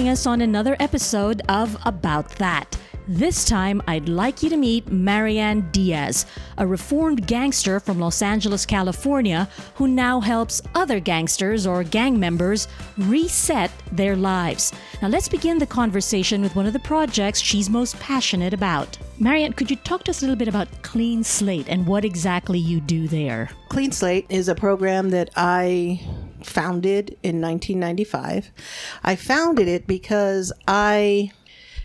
us on another episode of About That. This time, I'd like you to meet Marianne Diaz, a reformed gangster from Los Angeles, California, who now helps other gangsters or gang members reset their lives. Now, let's begin the conversation with one of the projects she's most passionate about. Marianne, could you talk to us a little bit about Clean Slate and what exactly you do there? Clean Slate is a program that I founded in 1995. I founded it because I'd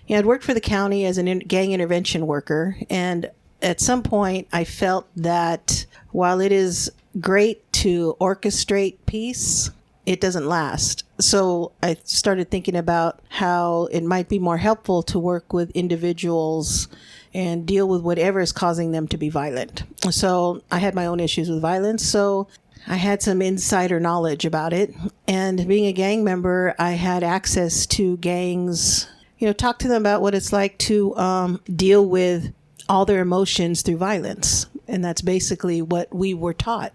worked for the county as a gang intervention worker, and at some point I felt that while it is great to orchestrate peace, it doesn't last. So I started thinking about how it might be more helpful to work with individuals and deal with whatever is causing them to be violent. So I had my own issues with violence, so I had some insider knowledge about it. And being a gang member, I had access to gangs, talk to them about what it's like to deal with all their emotions through violence. And that's basically what we were taught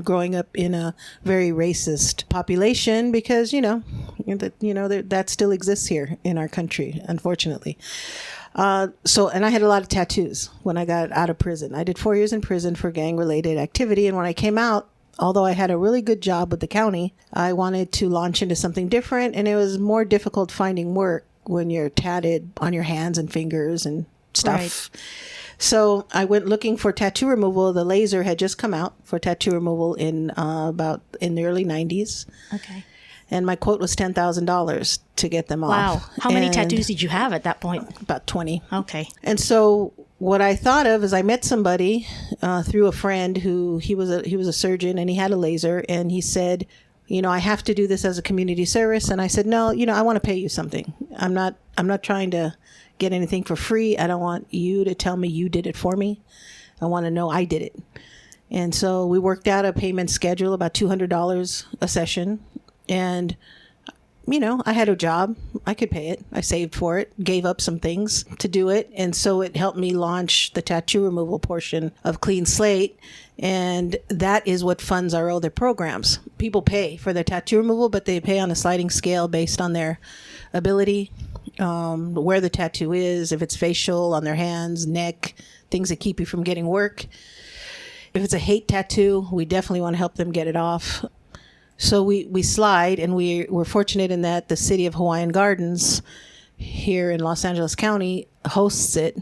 growing up in a very racist population because, that still exists here in our country, unfortunately. And I had a lot of tattoos when I got out of prison. I did 4 years in prison for gang-related activity. And when I came out, although I had a really good job with the county, I wanted to launch into something different. And it was more difficult finding work when you're tatted on your hands and fingers and stuff. Right. So I went looking for tattoo removal. The laser had just come out for tattoo removal in the early 90s. Okay. And my quote was $10,000 to get them off. Wow. How many tattoos did you have at that point? About 20. Okay. And so what I thought of is I met somebody through a friend who he was a surgeon and he had a laser, and he said, I have to do this as a community service. And I said, no, I want to pay you something. I'm not trying to get anything for free. I don't want you to tell me you did it for me. I want to know I did it. And so we worked out a payment schedule, about $200 a session. And, I had a job. I could pay it. I saved for it, gave up some things to do it. And so it helped me launch the tattoo removal portion of Clean Slate. And that is what funds our other programs. People pay for their tattoo removal, but they pay on a sliding scale based on their ability, where the tattoo is, if it's facial, on their hands, neck, things that keep you from getting work. If it's a hate tattoo, we definitely want to help them get it off. So we slide, and we're fortunate in that the city of Hawaiian Gardens here in Los Angeles County hosts it,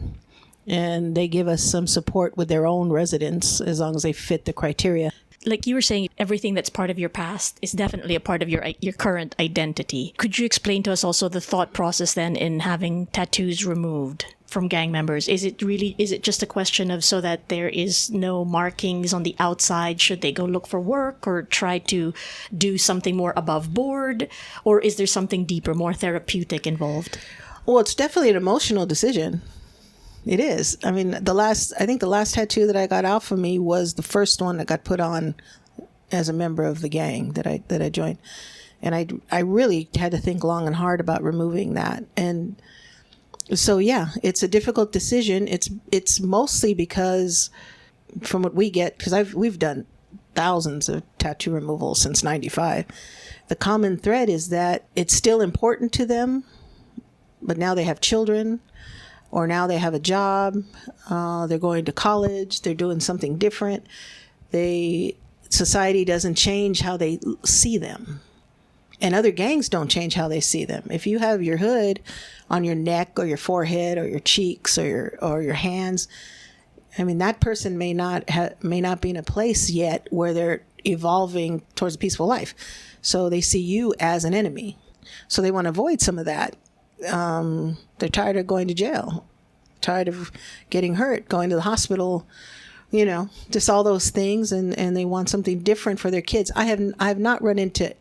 and they give us some support with their own residents as long as they fit the criteria. Like you were saying, everything that's part of your past is definitely a part of your current identity. Could you explain to us also the thought process then in having tattoos removed from gang members? Is it just a question of so that there is no markings on the outside should they go look for work or try to do something more above board? Or is there something deeper, more therapeutic involved? Well, it's definitely an emotional decision. It is. I mean, the last tattoo that I got out for me was the first one that got put on as a member of the gang that I joined. And I really had to think long and hard about removing that. And so, yeah, it's a difficult decision. It's mostly because from what we get, because we've done thousands of tattoo removals since 95. The common thread is that it's still important to them, but now they have children, or now they have a job, they're going to college, they're doing something different. Society doesn't change how they see them. And other gangs don't change how they see them. If you have your hood on your neck or your forehead or your cheeks or your hands, I mean, that person may not be in a place yet where they're evolving towards a peaceful life. So they see you as an enemy. So they want to avoid some of that. They're tired of going to jail, tired of getting hurt, going to the hospital, just all those things. And they want something different for their kids. I have not run into,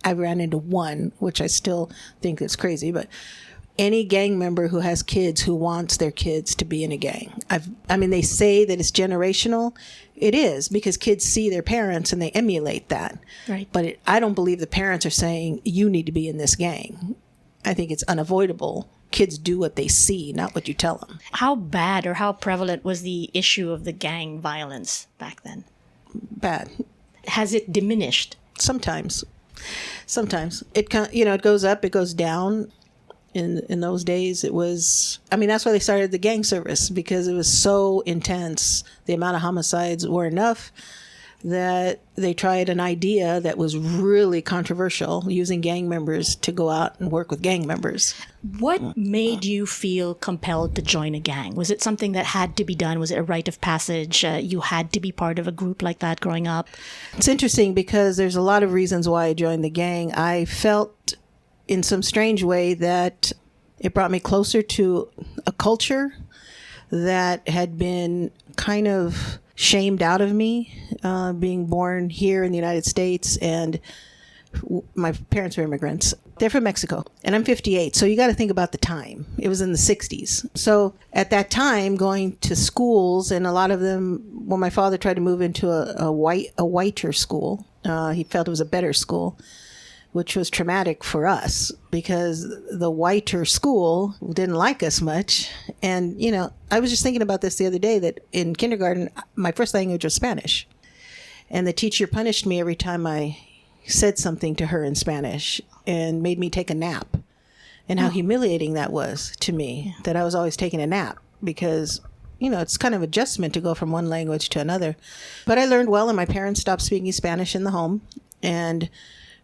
I ran into one, which I still think is crazy, but any gang member who has kids who wants their kids to be in a gang. They say that it's generational. It is, because kids see their parents and they emulate that. Right. But I don't believe the parents are saying, you need to be in this gang. I think it's unavoidable. Kids do what they see, not what you tell them. How bad or how prevalent was the issue of the gang violence back then? Bad. Has it diminished? Sometimes. It goes up, it goes down. In those days, it was, I mean, that's why they started the gang service, because it was so intense. The amount of homicides were enough that they tried an idea that was really controversial, using gang members to go out and work with gang members. What made you feel compelled to join a gang? Was it something that had to be done? Was it a rite of passage? You had to be part of a group like that growing up? It's interesting because there's a lot of reasons why I joined the gang. I felt in some strange way that it brought me closer to a culture that had been kind of shamed out of me, being born here in the United States, and my parents were immigrants. They're from Mexico, and I'm 58, so you got to think about the time. It was in the 60s. So at that time, going to schools, and a lot of them, when my father tried to move into a whiter school, he felt it was a better school, which was traumatic for us because the whiter school didn't like us much. And, you know, I was just thinking about this the other day, that in kindergarten, my first language was Spanish. And the teacher punished me every time I said something to her in Spanish and made me take a nap. And how humiliating that was to me, that I was always taking a nap, because, you know, it's kind of adjustment to go from one language to another. But I learned well, and my parents stopped speaking Spanish in the home. And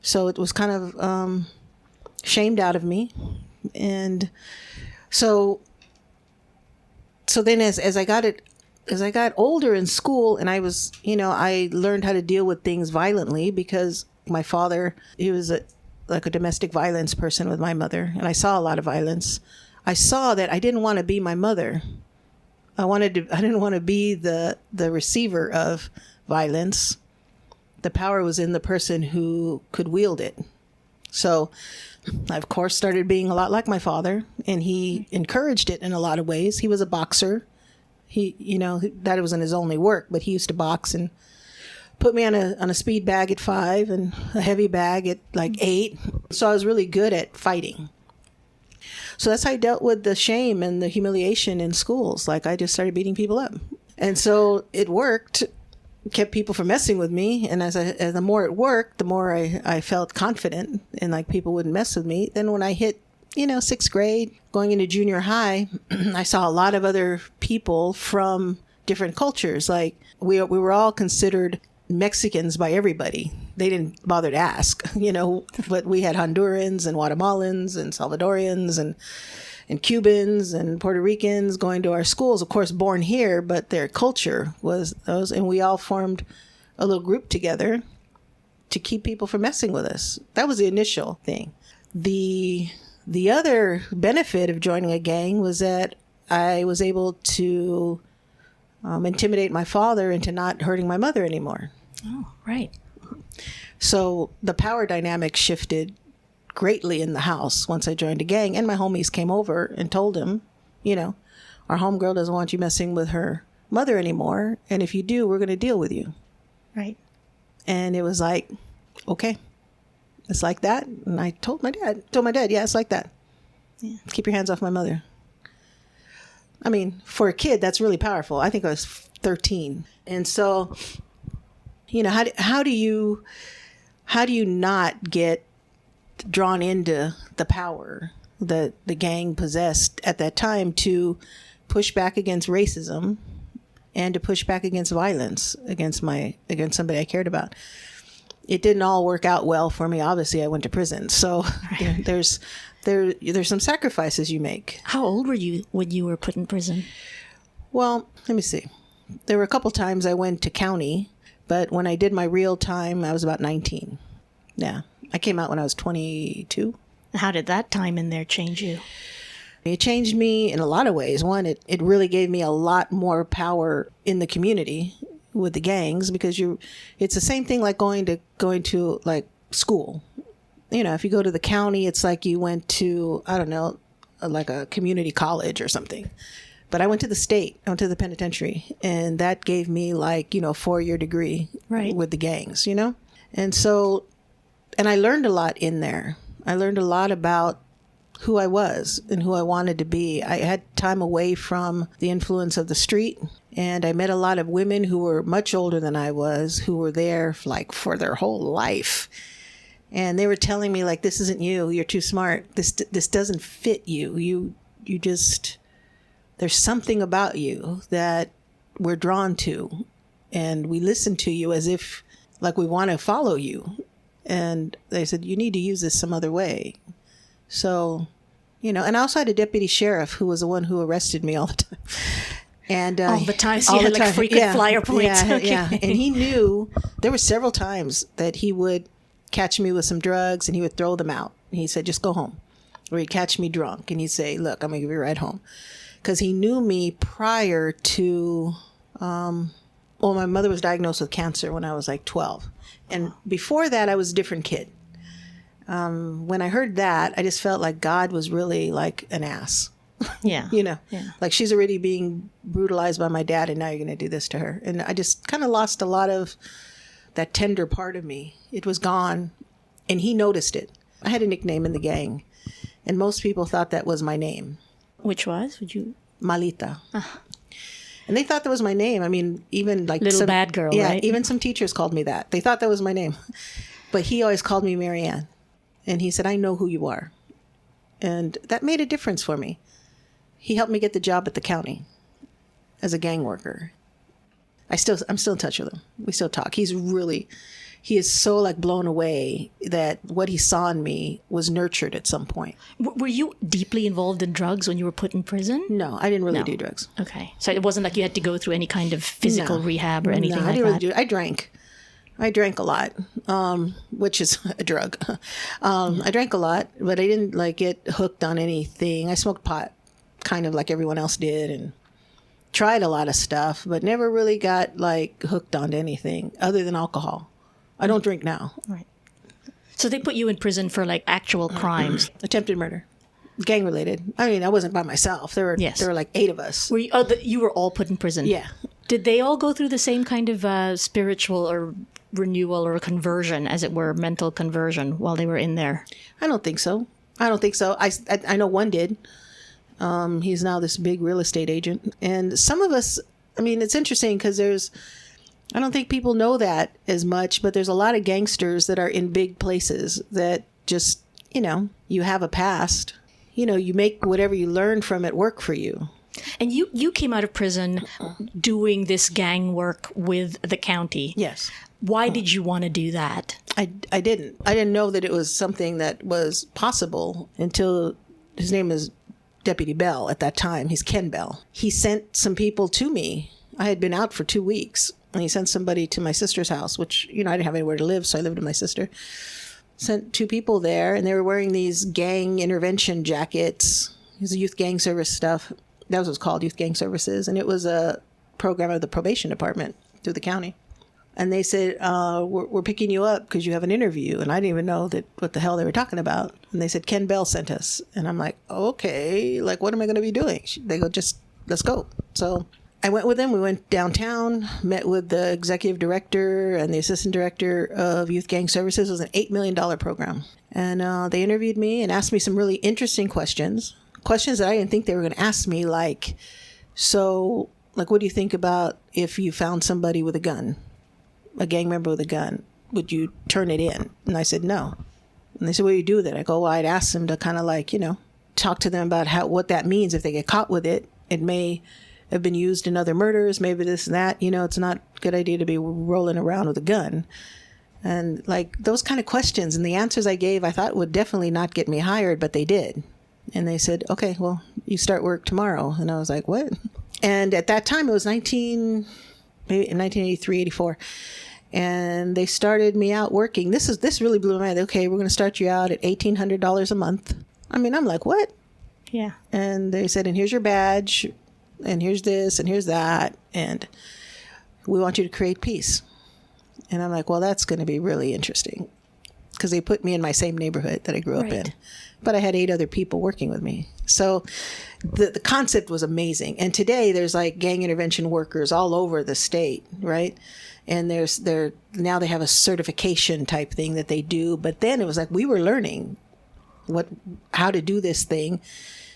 so it was kind of shamed out of me. And so then as I got older in school, and I was, you know, I learned how to deal with things violently, because my father, he was like a domestic violence person with my mother, and I saw a lot of violence. I saw that I didn't want to be my mother. I didn't want to be the receiver of violence. The power was in the person who could wield it. So I, of course, started being a lot like my father, and he encouraged it in a lot of ways. He was a boxer. He, you know, that wasn't his only work, but he used to box and put me on a speed bag at 5 and a heavy bag at like 8. So I was really good at fighting. So that's how I dealt with the shame and the humiliation in schools. Like, I just started beating people up. And so it worked. Kept people from messing with me, and as the more it worked, the more I felt confident, and like people wouldn't mess with me. Then when I hit, you know, 6th grade, going into junior high, I saw a lot of other people from different cultures. Like we were all considered Mexicans by everybody. They didn't bother to ask, you know, but we had Hondurans and Guatemalans and Salvadorians and Cubans and Puerto Ricans going to our schools, of course, born here, but their culture was those. And we all formed a little group together to keep people from messing with us. That was the initial thing. The other benefit of joining a gang was that I was able to intimidate my father into not hurting my mother anymore. Oh, right. So the power dynamic shifted greatly in the house once I joined a gang, and my homies came over and told him, you know, our homegirl doesn't want you messing with her mother anymore, and if you do, we're going to deal with you. Right. And it was like, okay, it's like that. And I told my dad, yeah, it's like that. Yeah. Keep your hands off my mother. I mean, for a kid, that's really powerful. I think I was 13. And so, you know, how do you not get drawn into the power that the gang possessed at that time to push back against racism and to push back against violence against somebody I cared about? It didn't all work out well for me. Obviously, I went to prison. So there's some sacrifices you make. How old were you when you were put in prison? Well, let me see. There were a couple times I went to county, but when I did my real time, I was about 19. Yeah. I came out when I was 22. How did that time in there change you? It changed me in a lot of ways. One, it really gave me a lot more power in the community with the gangs, because it's the same thing like going to like school. You know, if you go to the county, it's like you went to, I don't know, like a community college or something. But I went to the state, I went to the penitentiary, and that gave me like, you know, a 4-year degree with the gangs, you know? And so, and I learned a lot in there. I learned a lot about who I was and who I wanted to be. I had time away from the influence of the street, and I met a lot of women who were much older than I was, who were there like for their whole life. And they were telling me, like, this isn't you. You're too smart. This doesn't fit you. You just, there's something about you that we're drawn to. And we listen to you as if, like, we want to follow you. And they said, you need to use this some other way. So, and I also had a deputy sheriff who was the one who arrested me all the time. And all the time, so you had like frequent flyer points. Yeah, okay. yeah. And he knew there were several times that he would catch me with some drugs and he would throw them out. And he said, just go home. Or he'd catch me drunk and he'd say, look, I'm going to give you a ride home. Because he knew me prior to, my mother was diagnosed with cancer when I was like 12. And before that, I was a different kid. When I heard that, I just felt like God was really like an ass. Yeah. Yeah. Like she's already being brutalized by my dad and now you're going to do this to her. And I just kind of lost a lot of that tender part of me. It was gone and he noticed it. I had a nickname in the gang and most people thought that was my name. Which was? Malita. And they thought that was my name. I mean, even like little bad girl, right? Even some teachers called me that. They thought that was my name. But he always called me Marianne. And he said, I know who you are. And that made a difference for me. He helped me get the job at the county as a gang worker. I'm still in touch with him. We still talk. He is so like blown away that what he saw in me was nurtured at some point. Were you deeply involved in drugs when you were put in prison? No, I didn't really do drugs. Okay. So it wasn't like you had to go through any kind of physical rehab or anything like I didn't that? really do it. I drank a lot, which is a drug. I drank a lot, but I didn't like get hooked on anything. I smoked pot kind of like everyone else did and tried a lot of stuff, but never really got like hooked onto anything other than alcohol. I don't drink now. Right. So they put you in prison for like actual crimes. Attempted murder. Gang related. I mean, I wasn't by myself. There were like 8 of us. Were you, you were all put in prison? Yeah. Did they all go through the same kind of spiritual or renewal or conversion, as it were, mental conversion while they were in there? I don't think so. I know one did. He's now this big real estate agent. And some of us, I mean, it's interesting because I don't think people know that as much, but there's a lot of gangsters that are in big places that just, you have a past. You make whatever you learn from it work for you. And you came out of prison doing this gang work with the county. Yes. Why did you want to do that? I didn't. I didn't know that it was something that was possible until his name is Deputy Bell at that time. He's Ken Bell. He sent some people to me. I had been out for 2 weeks and he sent somebody to my sister's house, which, I didn't have anywhere to live. So I lived with my sister. Sent 2 people there and they were wearing these gang intervention jackets. It was youth gang service stuff. That was what it was called, Youth Gang Services. And it was a program of the probation department through the county. And they said, we're picking you up because you have an interview. And I didn't even know what the hell they were talking about. And they said, Ken Bell sent us. And I'm like, okay, like, what am I going to be doing? They go, just, let's go. So I went with them. We went downtown, met with the executive director and the assistant director of Youth Gang Services. It was an $8 million program. And they interviewed me and asked me some really interesting questions that I didn't think they were going to ask me. Like, so, like, what do you think about if you found somebody with a gun? A gang member with a gun, would you turn it in? And I said, no. And they said, what do you do with it? I go, well, I'd ask them to kind of like, talk to them about what that means. If they get caught with it, it may have been used in other murders, maybe this and that. It's not a good idea to be rolling around with a gun. And like those kind of questions and the answers I gave, I thought would definitely not get me hired, but they did. And they said, okay, well, you start work tomorrow. And I was like, what? And at that time, it was maybe in 1983, 84. And they started me out working. This really blew my mind. Okay, we're going to start you out at $1,800 a month. I mean, I'm like, what? Yeah. And they said, and here's your badge, and here's this, and here's that, and we want you to create peace. And I'm like, well, that's going to be really interesting. Because they put me in my same neighborhood that I grew up in. But I had 8 other people working with me. So the concept was amazing. And today there's like gang intervention workers all over the state, right? And now they have a certification type thing that they do. But then it was like we were learning how to do this thing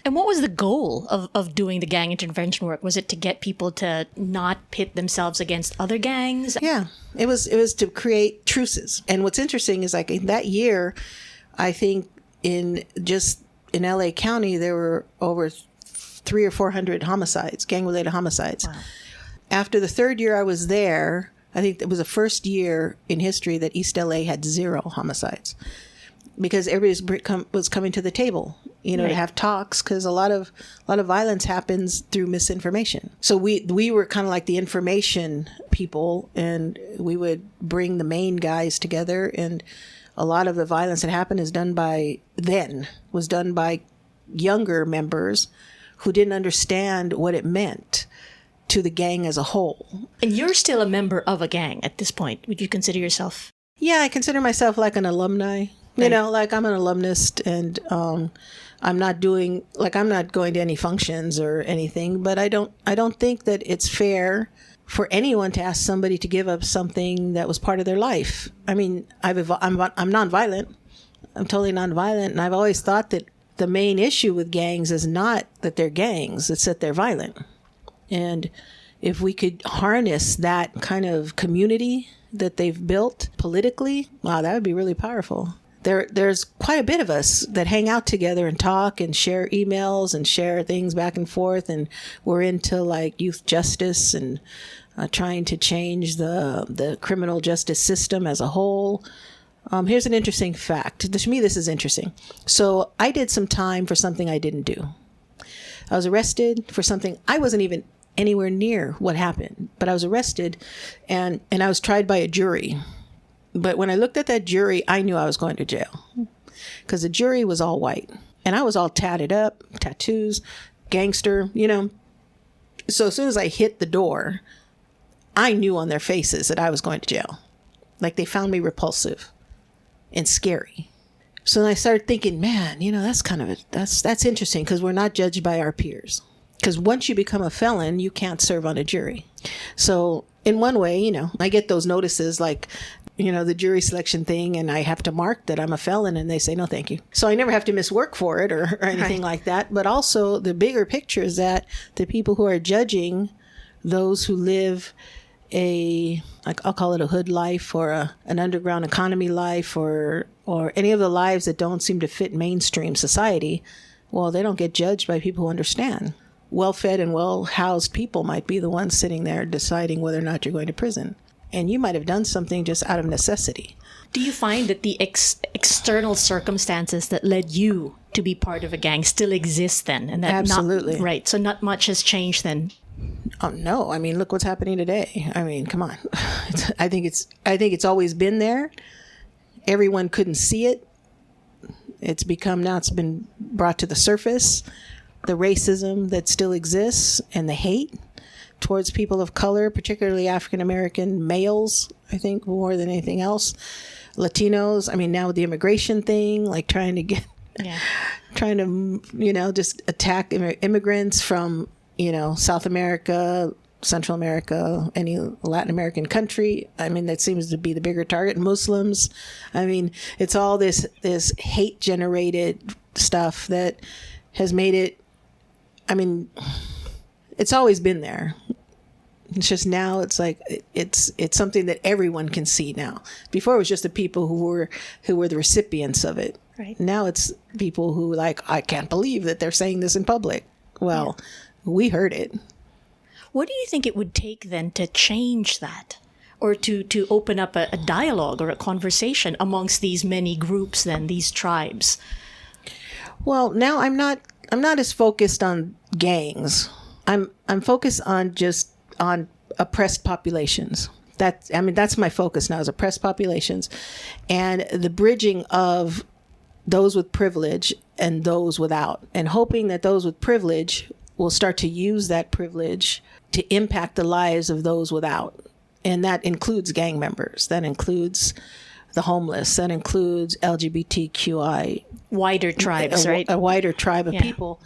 And what was the goal of doing the gang intervention work? Was it to get people to not pit themselves against other gangs? Yeah, it was to create truces. And what's interesting is like in that year, I think in LA County, there were over 300 or 400 homicides, gang-related homicides. Wow. After the third year I was there, I think it was the first year in history that East LA had 0 homicides, because everybody was coming to the table, to have talks, because a lot of violence happens through misinformation. So we were kind of like the information people, and we would bring the main guys together, and a lot of the violence that happened was done by younger members who didn't understand what it meant to the gang as a whole. And you're still a member of a gang at this point. Would you consider yourself? Yeah, I consider myself like an alumni. Right. Like I'm an alumnus, and I'm not going to any functions or anything, but I don't think that it's fair for anyone to ask somebody to give up something that was part of their life. I mean, I'm nonviolent. I'm totally nonviolent, and I've always thought that the main issue with gangs is not that they're gangs, it's that they're violent. And if we could harness that kind of community that they've built politically, wow, that would be really powerful. There's quite a bit of us that hang out together and talk and share emails and share things back and forth. And we're into like youth justice and trying to change the criminal justice system as a whole. Here's an interesting fact. To me, this is interesting. So I did some time for something I didn't do. I was arrested for something I wasn't even anywhere near what happened, but I was arrested and I was tried by a jury. But when I looked at that jury, I knew I was going to jail, because the jury was all white and I was all tatted up, tattoos, gangster, So as soon as I hit the door, I knew on their faces that I was going to jail. Like they found me repulsive and scary. So then I started thinking, man, that's interesting, because we're not judged by our peers. Because once you become a felon, you can't serve on a jury. So in one way, I get those notices like, the jury selection thing, and I have to mark that I'm a felon, and they say, no, thank you. So I never have to miss work for it or anything like that. But also the bigger picture is that the people who are judging those who live I'll call it a hood life, or an underground economy life, or any of the lives that don't seem to fit mainstream society, well, they don't get judged by people who understand. Well-fed and well-housed people might be the ones sitting there deciding whether or not you're going to prison. And you might have done something just out of necessity. Do you find that the external circumstances that led you to be part of a gang still exist then? And that Absolutely. Right. So not much has changed then. Oh, no. I mean, look what's happening today. I mean, come on. I think it's always been there. Everyone couldn't see it. It's been brought to the surface. The racism that still exists and the hate towards people of color, particularly African-American males, I think more than anything else. Latinos, I mean, now with the immigration thing, like trying to just attack immigrants from, South America, Central America, any Latin American country. I mean, that seems to be the bigger target. Muslims. I mean, it's all this hate generated stuff that has made it, I mean, it's always been there. It's just now it's like it's something that everyone can see now. Before it was just the people who were the recipients of it. Right. Now it's people who I can't believe that they're saying this in public. Well, we heard it. What do you think it would take then to change that? Or to open up a dialogue or a conversation amongst these many groups then, these tribes? Well, now I'm not as focused on gangs. I'm focused on oppressed populations. That's my focus now, is oppressed populations, and the bridging of those with privilege and those without, and hoping that those with privilege will start to use that privilege to impact the lives of those without. And that includes gang members. That includes the homeless. That includes LGBTQI. Wider tribes, right? A wider tribe of people.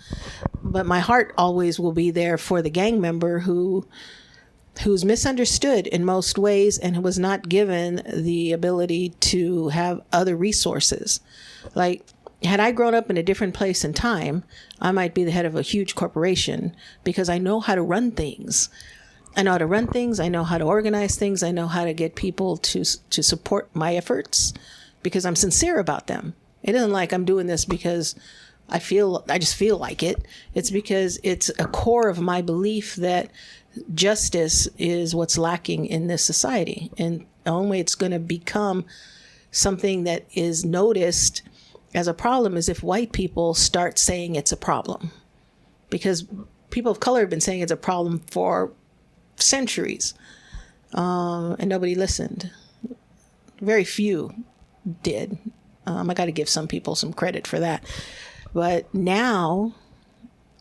But my heart always will be there for the gang member who's misunderstood in most ways and was not given the ability to have other resources. Like, had I grown up in a different place and time, I might be the head of a huge corporation because I know how to run things. I know how to run things. I know how to organize things. I know how to get people to support my efforts because I'm sincere about them. It isn't like I'm doing this because I just feel like it. It's because it's a core of my belief that justice is what's lacking in this society. And the only way it's going to become something that is noticed as a problem is if white people start saying it's a problem. Because people of color have been saying it's a problem for centuries, and nobody listened. Very few did. I got to give some people some credit for that. But now,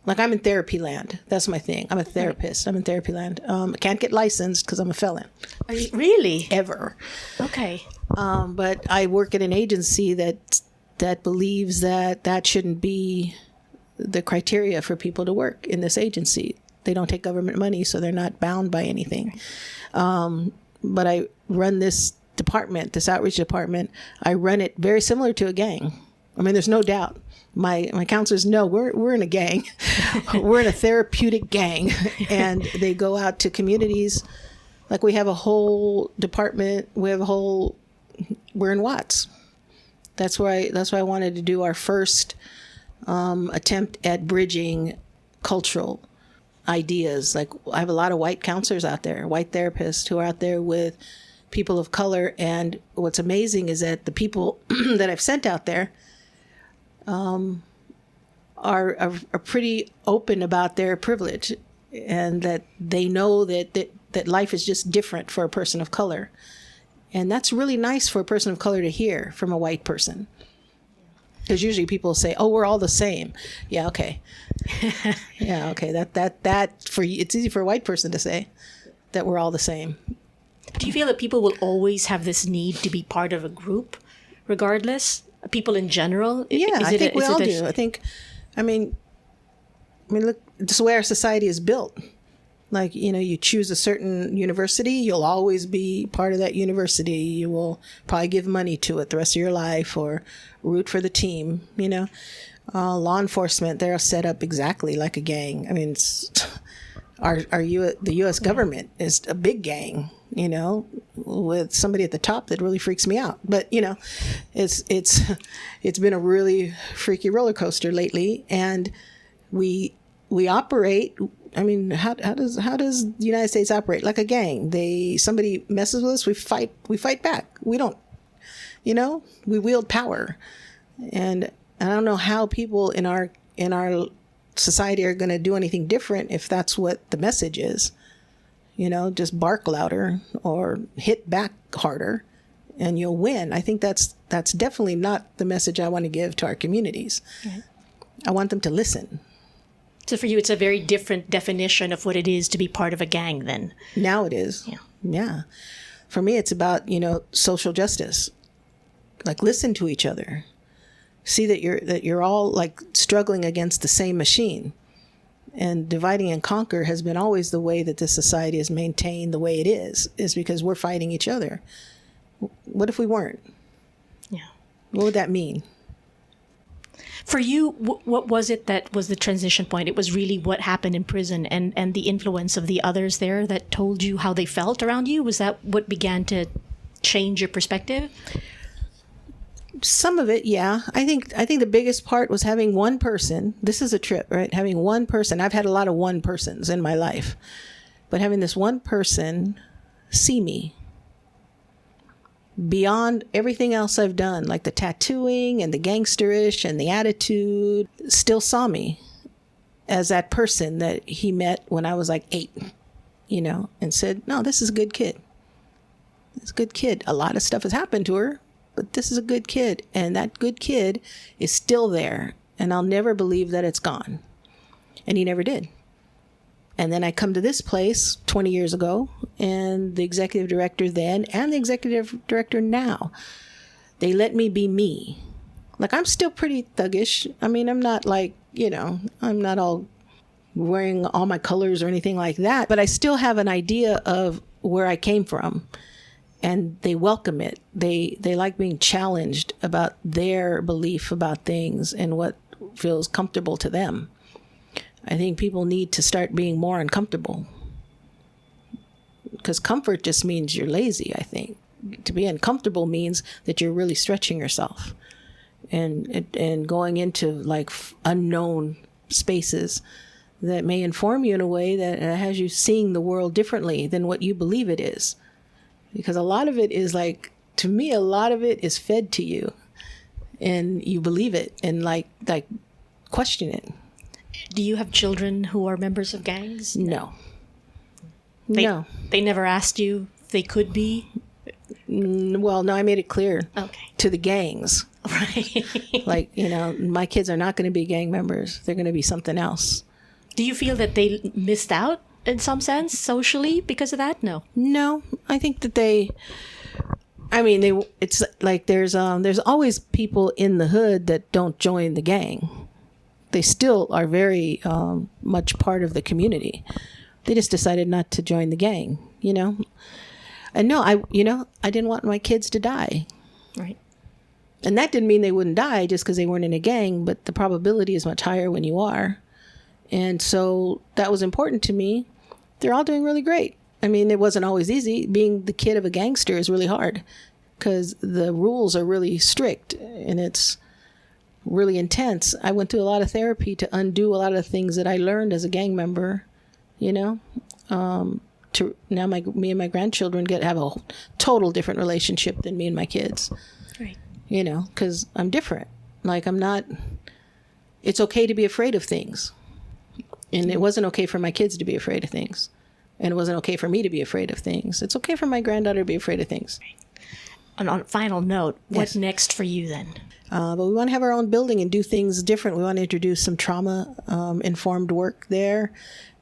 like, I'm in therapy land. That's my thing. I'm a therapist. I'm in therapy land. I can't get licensed because I'm a felon. Are you, really? Ever. Okay. But I work at an agency that believes that shouldn't be the criteria for people to work in this agency. They don't take government money, so they're not bound by anything. But I run this department, this outreach department. I run it very similar to a gang. I mean, there's no doubt. My counselors know we're in a gang. We're in a therapeutic gang, and they go out to communities. Like, we have a whole department. We're in Watts. That's why I wanted to do our first attempt at bridging cultural ideas. Like, I have a lot of white counselors out there, white therapists who are out there with people of color. And what's amazing is that the people that I've sent out there are pretty open about their privilege, and that they know that life is just different for a person of color. And that's really nice for a person of color to hear from a white person. Because usually people say, "Oh, we're all the same." Yeah, okay. Yeah, okay. That for you, it's easy for a white person to say that we're all the same. Do you feel that people will always have this need to be part of a group, regardless? People in general? Yeah, I think we all do. I mean, look, just the way our society is built. Like, you choose a certain university, you'll always be part of that university. You will probably give money to it the rest of your life or root for the team, Law enforcement, they're set up exactly like a gang. I mean, the U.S. government is a big gang, with somebody at the top that really freaks me out. But, it's been a really freaky roller coaster lately. And we operate. I mean, how does the United States operate? Like a gang. Somebody messes with us, we fight back. We don't, we wield power. And I don't know how people in our society are going to do anything different if that's what the message is. Just bark louder or hit back harder and you'll win. I think that's definitely not the message I want to give to our communities. Right. I want them to listen. So for you, it's a very different definition of what it is to be part of a gang then. Now it is. Yeah. For me, it's about, social justice. Like, listen to each other. See that you're all like struggling against the same machine. And dividing and conquer has been always the way that this society is maintained the way it is because we're fighting each other. What if we weren't? Yeah. What would that mean? For you, what was it that was the transition point? It was really what happened in prison and the influence of the others there that told you how they felt around you? Was that what began to change your perspective? Some of it, yeah. I think the biggest part was having one person. This is a trip, right? Having one person. I've had a lot of one persons in my life. But having this one person see me beyond everything else I've done, like the tattooing and the gangsterish and the attitude, still saw me as that person that he met when I was like 8, and said, "No, this is a good kid. It's a good kid. A lot of stuff has happened to her, but this is a good kid. And that good kid is still there. And I'll never believe that it's gone." And he never did. And then I come to this place 20 years ago, and the executive director then and the executive director now, they let me be me. Like, I'm still pretty thuggish. I mean, I'm not like, I'm not all wearing all my colors or anything like that, but I still have an idea of where I came from. And they welcome it. They like being challenged. about their belief about things and what feels comfortable to them. I think people need to start being more uncomfortable, because comfort just means you're lazy. I think to be uncomfortable means that you're really stretching yourself and going into like unknown spaces that may inform you in a way that has you seeing the world differently than what you believe it is. Because a lot of it is like, to me, a lot of it is fed to you and you believe it and like question it. Do you have children who are members of gangs? No. No. They never asked you if they could be? Well, no, I made it clear to the gangs. Right. Like, you know, my kids are not going to be gang members. They're going to be something else. Do you feel that they missed out in some sense socially because of that? No. No, I think that it's like there's always people in the hood that don't join the gang. They still are very much part of the community. They just decided not to join the gang, you know? And no, I didn't want my kids to die. Right. And that didn't mean they wouldn't die just because they weren't in a gang, but the probability is much higher when you are. And so that was important to me. They're all doing really great. I mean, it wasn't always easy. Being the kid of a gangster is really hard because the rules are really strict and it's really intense. I went through a lot of therapy to undo a lot of the things that I learned as a gang member, you know. To now me and my grandchildren have a total different relationship than me and my kids. Right. You know, because I'm different. Like it's okay to be afraid of things. And it wasn't okay for my kids to be afraid of things. And it wasn't okay for me to be afraid of things. It's okay for my granddaughter to be afraid of things. And on a final note, what's next for you then? But we want to have our own building and do things different. We want to introduce some trauma-informed work there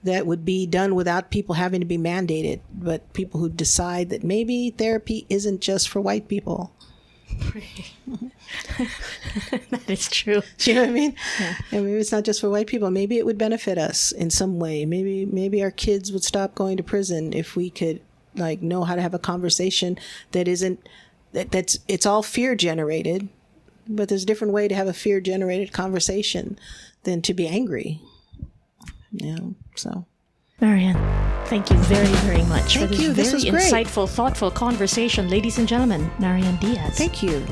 that would be done without people having to be mandated, but people who decide that maybe therapy isn't just for white people. That is true. Do you know what I mean? Yeah. And maybe it's not just for white people. Maybe it would benefit us in some way. Maybe our kids would stop going to prison if we could like know how to have a conversation that isn't it's all fear generated, but there's a different way to have a fear generated conversation than to be angry. Yeah. So Marianne, thank you very, very much for this This very was great. insightful, thoughtful conversation. Ladies and gentlemen, Marianne Diaz. Thank you.